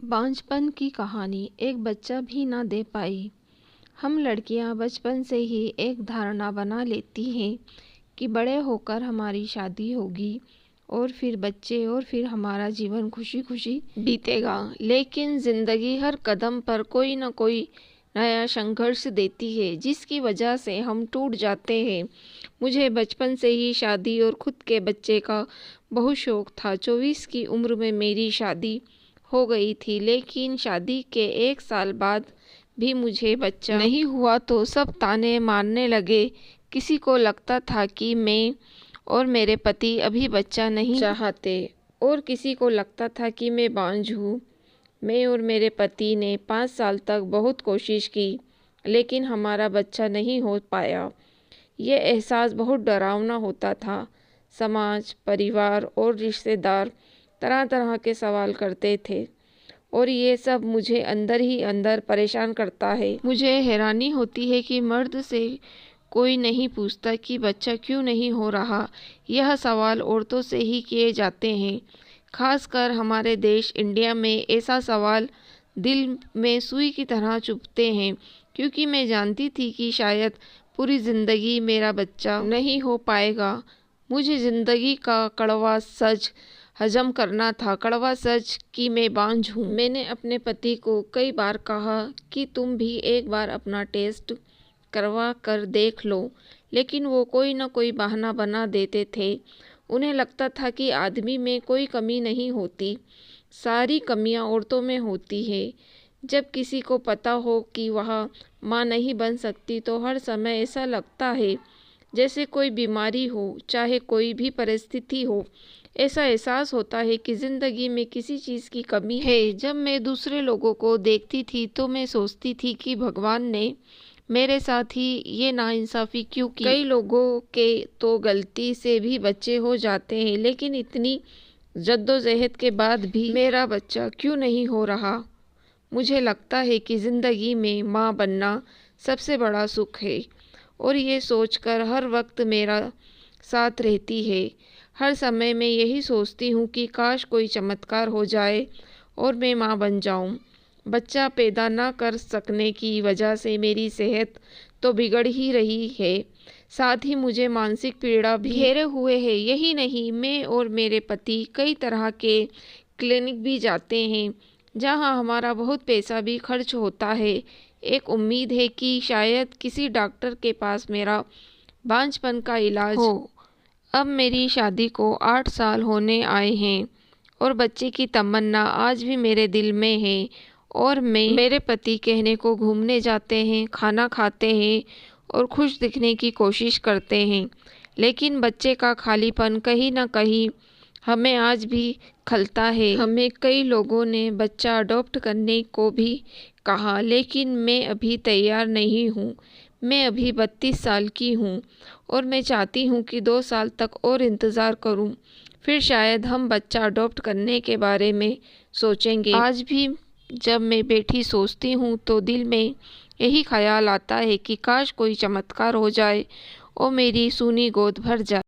बांझपन की कहानी एक बच्चा भी ना दे पाई। हम लड़कियां बचपन से ही एक धारणा बना लेती हैं कि बड़े होकर हमारी शादी होगी और फिर बच्चे और फिर हमारा जीवन खुशी खुशी बीतेगा। लेकिन ज़िंदगी हर कदम पर कोई न कोई नया संघर्ष देती है जिसकी वजह से हम टूट जाते हैं। मुझे बचपन से ही शादी और खुद के बच्चे का बहुत शौक था। 24 की उम्र में मेरी शादी हो गई थी, लेकिन शादी के 1 साल बाद भी मुझे बच्चा नहीं हुआ तो सब ताने मारने लगे। किसी को लगता था कि मैं और मेरे पति अभी बच्चा नहीं चाहते और किसी को लगता था कि मैं बांझ हूँ। मैं और मेरे पति ने 5 साल तक बहुत कोशिश की, लेकिन हमारा बच्चा नहीं हो पाया। ये एहसास बहुत डरावना होता था। समाज, परिवार और रिश्तेदार तरह तरह के सवाल करते थे और ये सब मुझे अंदर ही अंदर परेशान करता है। मुझे हैरानी होती है कि मर्द से कोई नहीं पूछता कि बच्चा क्यों नहीं हो रहा। यह सवाल औरतों से ही किए जाते हैं। खासकर हमारे देश इंडिया में ऐसा सवाल दिल में सुई की तरह चुभते हैं, क्योंकि मैं जानती थी कि शायद पूरी ज़िंदगी मेरा बच्चा नहीं हो पाएगा। मुझे ज़िंदगी का कड़वा सच हजम करना था। कड़वा सच कि मैं बांझ हूँ। मैंने अपने पति को कई बार कहा कि तुम भी एक बार अपना टेस्ट करवा कर देख लो, लेकिन वो कोई न कोई बहाना बना देते थे। उन्हें लगता था कि आदमी में कोई कमी नहीं होती, सारी कमियां औरतों में होती है। जब किसी को पता हो कि वह माँ नहीं बन सकती तो हर समय ऐसा लगता है जैसे कोई बीमारी हो, चाहे कोई भी परिस्थिति हो। ऐसा एहसास होता है कि ज़िंदगी में किसी चीज़ की कमी है। जब मैं दूसरे लोगों को देखती थी तो मैं सोचती थी कि भगवान ने मेरे साथ ही ये नाइंसाफ़ी क्यों की। कई लोगों के तो गलती से भी बच्चे हो जाते हैं, लेकिन इतनी जद्दोजहद के बाद भी मेरा बच्चा क्यों नहीं हो रहा। मुझे लगता है कि ज़िंदगी में माँ बनना सबसे बड़ा सुख है और ये सोचकर हर वक्त मेरा साथ रहती है। हर समय मैं यही सोचती हूँ कि काश कोई चमत्कार हो जाए और मैं माँ बन जाऊँ। बच्चा पैदा ना कर सकने की वजह से मेरी सेहत तो बिगड़ ही रही है, साथ ही मुझे मानसिक पीड़ा भी घेरे हुए है। यही नहीं, मैं और मेरे पति कई तरह के क्लिनिक भी जाते हैं जहां हमारा बहुत पैसा भी खर्च होता है। एक उम्मीद है कि शायद किसी डॉक्टर के पास मेरा बांझपन का इलाज हो। अब मेरी शादी को 8 साल होने आए हैं और बच्चे की तमन्ना आज भी मेरे दिल में है और मेरे पति कहने को घूमने जाते हैं, खाना खाते हैं और खुश दिखने की कोशिश करते हैं, लेकिन बच्चे का खालीपन कहीं ना कहीं हमें आज भी खलता है। हमें कई लोगों ने बच्चा अडॉप्ट करने को भी कहा, लेकिन मैं अभी तैयार नहीं हूँ। मैं अभी 32 साल की हूँ और मैं चाहती हूँ कि 2 साल तक और इंतज़ार करूँ, फिर शायद हम बच्चा अडॉप्ट करने के बारे में सोचेंगे। आज भी जब मैं बैठी सोचती हूँ तो दिल में यही ख्याल आता है कि काश कोई चमत्कार हो जाए और मेरी सूनी गोद भर जाए।